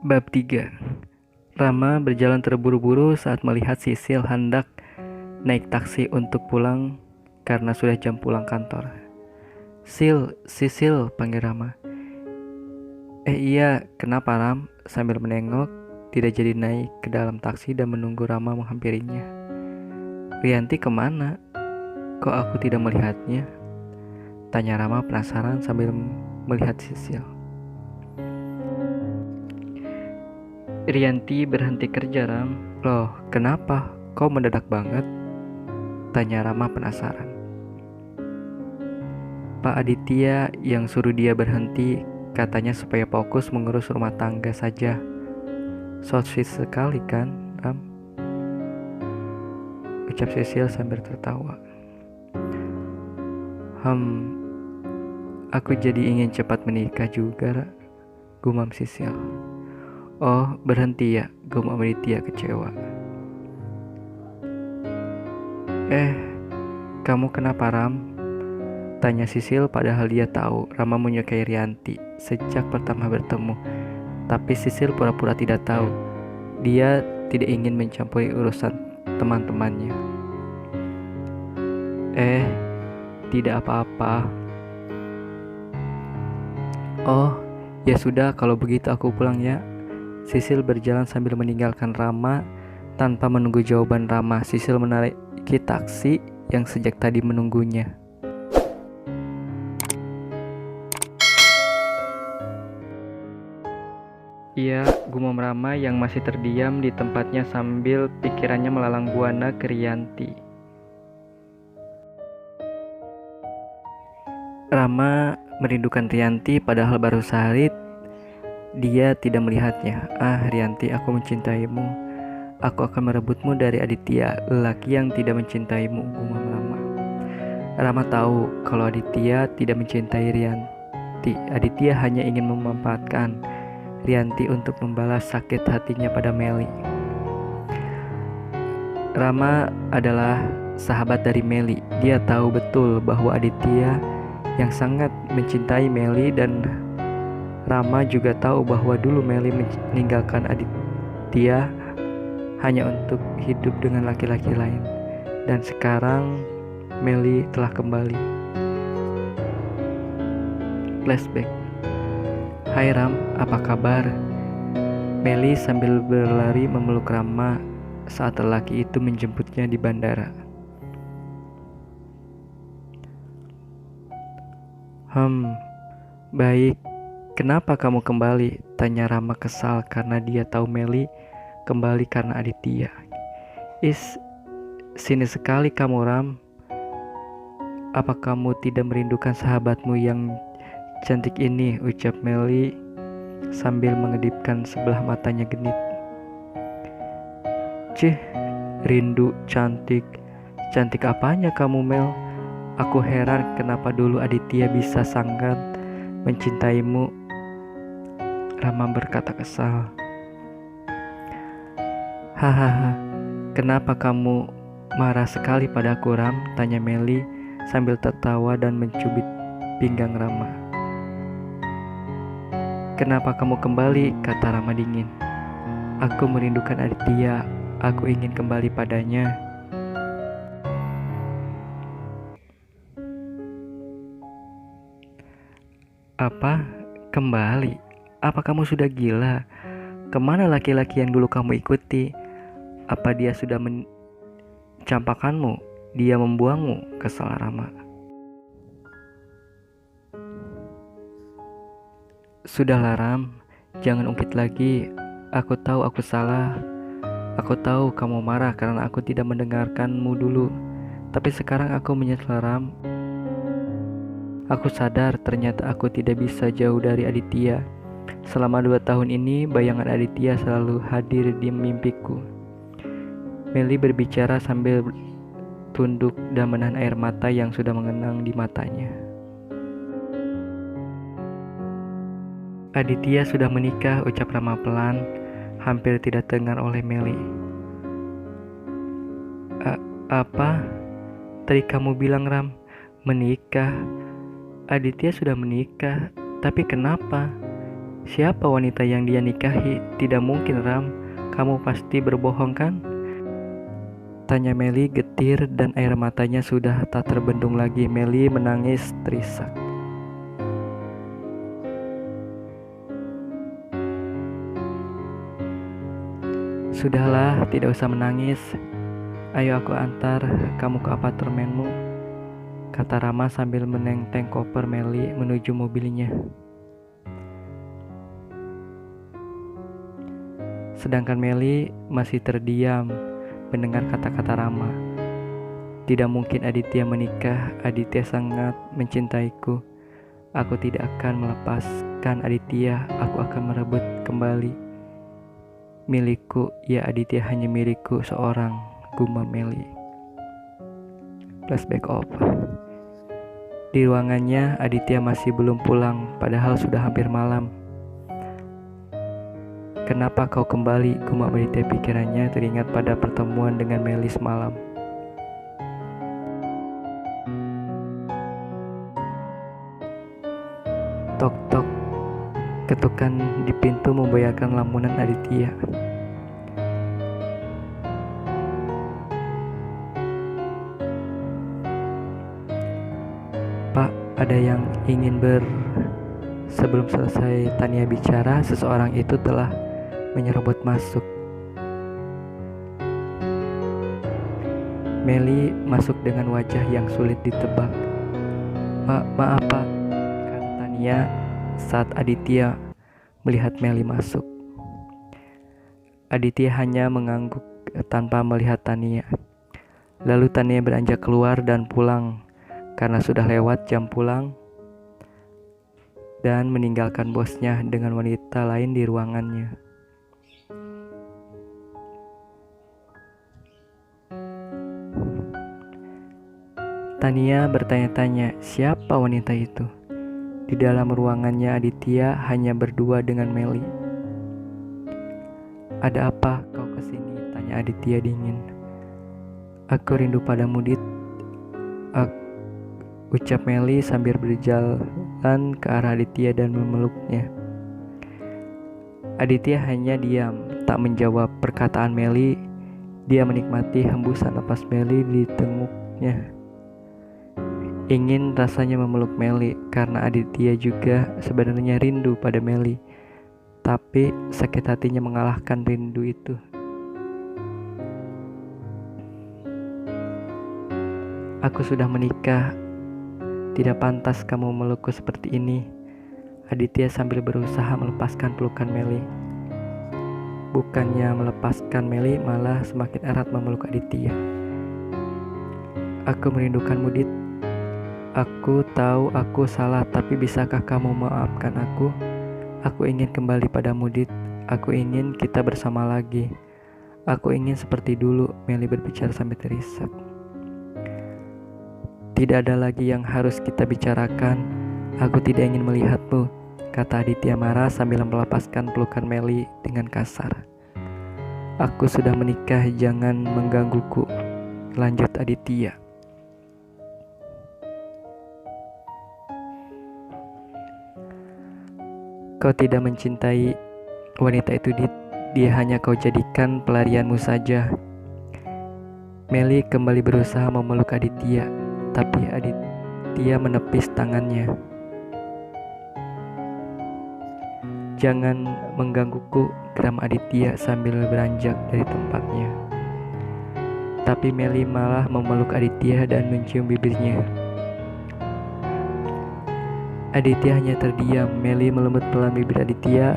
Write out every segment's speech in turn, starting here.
Bab 3. Rama berjalan terburu-buru saat melihat Sisil hendak naik taksi untuk pulang karena sudah jam pulang kantor. Sisil, panggil Rama. Iya, kenapa Ram? Sambil menengok, tidak jadi naik ke dalam taksi dan menunggu Rama menghampirinya. Rianti kemana? Kok aku tidak melihatnya? Tanya Rama penasaran sambil melihat Sisil. Rianti berhenti kerja, Ram. Loh, kenapa? Kau mendadak banget? Tanya Rama penasaran. Pak Aditya yang suruh dia berhenti, katanya supaya fokus mengurus rumah tangga saja. So sweet sekali kan, Ram? Ucap Sisil sambil tertawa. Aku jadi ingin cepat menikah juga, gumam Sisil. Oh, berhenti ya, gumam Aditya kecewa. Kamu kenapa, Ram? Tanya Sisil padahal dia tahu Rama menyukai Rianti sejak pertama bertemu. Tapi Sisil pura-pura tidak tahu. Dia tidak ingin mencampuri urusan teman-temannya. Tidak apa-apa. Oh, ya sudah kalau begitu aku pulang ya. Sisil berjalan sambil meninggalkan Rama tanpa menunggu jawaban Rama. Sisil menaiki taksi yang sejak tadi menunggunya. Ia gumam Rama yang masih terdiam di tempatnya sambil pikirannya melalang buana ke Rianti. Rama merindukan Rianti padahal baru sehari dia tidak melihatnya. Rianti, aku mencintaimu. Aku akan merebutmu dari Aditya, lelaki yang tidak mencintaimu, gumam Rama. Rama tahu kalau Aditya tidak mencintai Rianti. Aditya hanya ingin memanfaatkan Rianti untuk membalas sakit hatinya pada Meli. Rama adalah sahabat dari Meli. Dia tahu betul bahwa Aditya yang sangat mencintai Meli, dan Rama juga tahu bahwa dulu Meli meninggalkan Aditya hanya untuk hidup dengan laki-laki lain. Dan sekarang Meli telah kembali. Flashback. Hai Ram, apa kabar? Meli sambil berlari memeluk Rama saat lelaki itu menjemputnya di bandara. Baik. Kenapa kamu kembali? Tanya Rama kesal karena dia tahu Meli kembali karena Aditya. Sini sekali kamu, Ram. Apa kamu tidak merindukan sahabatmu yang cantik ini? Ucap Meli sambil mengedipkan sebelah matanya genit. Rindu cantik. Cantik apanya kamu, Mel? Aku heran kenapa dulu Aditya bisa sangat mencintaimu. Rama berkata kesal. Hahaha, kenapa kamu marah sekali padaku, Ram? Tanya Meli sambil tertawa dan mencubit pinggang Rama. Kenapa kamu kembali? Kata Rama dingin. Aku merindukan Aditya. Aku ingin kembali padanya. Apa? Kembali? Apa kamu sudah gila? Kemana laki-laki yang dulu kamu ikuti? Apa dia sudah mencampakkanmu? Dia membuangmu? Kesal Rama. Sudahlah Ram, jangan ungkit lagi. Aku tahu aku salah. Aku tahu kamu marah karena aku tidak mendengarkanmu dulu. Tapi sekarang aku menyesal, Ram. Aku sadar ternyata aku tidak bisa jauh dari Aditya. Selama 2 tahun ini, bayangan Aditya selalu hadir di mimpiku. Meli berbicara sambil tunduk dan menahan air mata yang sudah mengenang di matanya. Aditya sudah menikah, ucap Rama pelan, hampir tidak terdengar oleh Meli. Apa? Tadi kamu bilang, Ram, menikah. Aditya sudah menikah, tapi kenapa? Siapa wanita yang dia nikahi? Tidak mungkin, Ram. Kamu pasti berbohong kan? Tanya Meli getir dan air matanya sudah tak terbendung lagi. Meli menangis terisak. Sudahlah, tidak usah menangis. Ayo aku antar kamu ke apartemenmu, kata Rama sambil menenteng koper Meli menuju mobilnya. Sedangkan Meli masih terdiam mendengar kata-kata Rama. Tidak mungkin Aditya menikah, Aditya sangat mencintaiku. Aku tidak akan melepaskan Aditya, aku akan merebut kembali milikku. Ya, Aditya hanya milikku seorang, gumam Meli. Flashback off. Di ruangannya, Aditya masih belum pulang, padahal sudah hampir malam. Kenapa kau kembali? Gumam Aditya, pikirannya teringat pada pertemuan dengan Meli semalam. Tok-tok. Ketukan di pintu membayarkan lamunan Aditya. Pak, ada yang ingin Sebelum selesai Tania bicara, seseorang itu telah menyerobot masuk. Meli masuk dengan wajah yang sulit ditebak. Maaf Pak, kata Tania saat Aditya melihat Meli masuk. Aditya hanya mengangguk tanpa melihat Tania. Lalu Tania beranjak keluar dan pulang karena sudah lewat jam pulang, dan meninggalkan bosnya dengan wanita lain di ruangannya. Tania bertanya-tanya, siapa wanita itu? Di dalam ruangannya Aditya hanya berdua dengan Meli. Ada apa kau kesini? Tanya Aditya dingin. Aku rindu padamu, Dit. Ucap Meli sambil berjalan ke arah Aditya dan memeluknya. Aditya hanya diam, tak menjawab perkataan Meli. Dia menikmati hembusan napas Meli di tenguknya. Ingin rasanya memeluk Meli karena Aditya juga sebenarnya rindu pada Meli. Tapi sakit hatinya mengalahkan rindu itu. Aku sudah menikah. Tidak pantas kamu memelukku seperti ini. Aditya sambil berusaha melepaskan pelukan Meli. Bukannya melepaskan Meli, malah semakin erat memeluk Aditya. Aku merindukanmu, Dit. Aku tahu aku salah, tapi bisakah kamu memaafkan aku? Aku ingin kembali padamu, Dit. Aku ingin kita bersama lagi. Aku ingin seperti dulu, Meli berbicara sambil terisak. Tidak ada lagi yang harus kita bicarakan. Aku tidak ingin melihatmu, kata Aditya marah sambil melepaskan pelukan Meli dengan kasar. Aku sudah menikah, jangan menggangguku, lanjut Aditya. Kau tidak mencintai wanita itu, Dit. Dia hanya kau jadikan pelarianmu saja. Meli kembali berusaha memeluk Aditya, tapi Aditya menepis tangannya. Jangan menggangguku, geram Aditya sambil beranjak dari tempatnya. Tapi Meli malah memeluk Aditya dan mencium bibirnya. Aditya hanya terdiam. Meli melembut pelan bibir Aditya,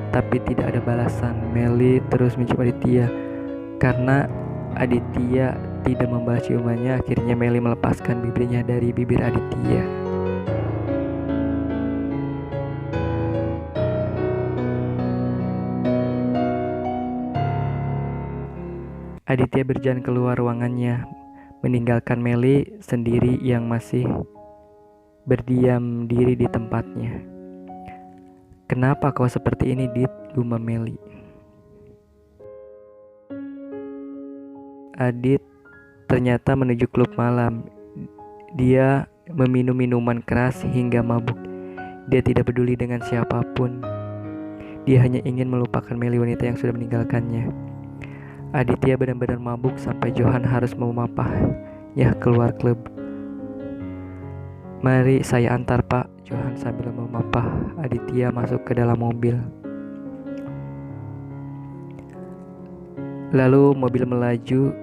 tapi tidak ada balasan. Meli terus mencium Aditya. Karena Aditya tidak membalas ciumannya, akhirnya Meli melepaskan bibirnya dari bibir Aditya. Aditya berjalan keluar ruangannya, meninggalkan Meli sendiri yang masih berdiam diri di tempatnya. Kenapa kau seperti ini, Dit? Gumam Meli. Adit ternyata menuju klub malam. Dia meminum minuman keras hingga mabuk. Dia tidak peduli dengan siapapun. Dia hanya ingin melupakan Meli, wanita yang sudah meninggalkannya. Aditya benar-benar mabuk sampai Johan harus memapahnya keluar klub. "Mari saya antar, Pak," Johan sambil memapah Aditya masuk ke dalam mobil. Lalu mobil melaju.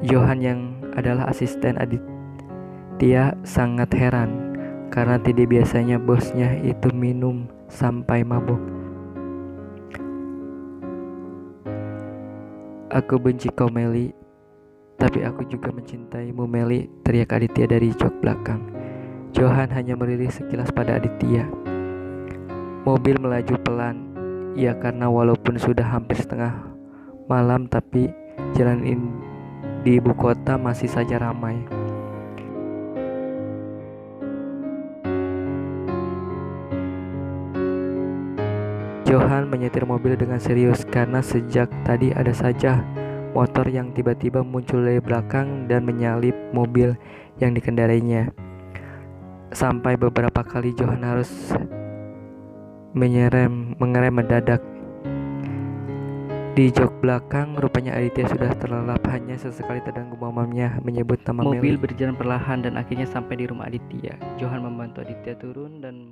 Johan yang adalah asisten Aditya sangat heran karena tidak biasanya bosnya itu minum sampai mabuk. "Aku benci kau, Meli, tapi aku juga mencintaimu, Meli," teriak Aditya dari jok belakang. Johan hanya melirik sekilas pada Aditya. Mobil melaju pelan. Ya, karena walaupun sudah hampir setengah malam, tapi jalan di ibu kota masih saja ramai. Johan menyetir mobil dengan serius karena sejak tadi ada saja motor yang tiba-tiba muncul dari belakang dan menyalip mobil yang dikendarainya. Sampai beberapa kali Johan harus mengerem mendadak. Di jok belakang, rupanya Aditya sudah terlelap, hanya sesekali terdengar mamamnya menyebut nama Meli. Mobil berjalan perlahan dan akhirnya sampai di rumah Aditya. Johan membantu Aditya turun dan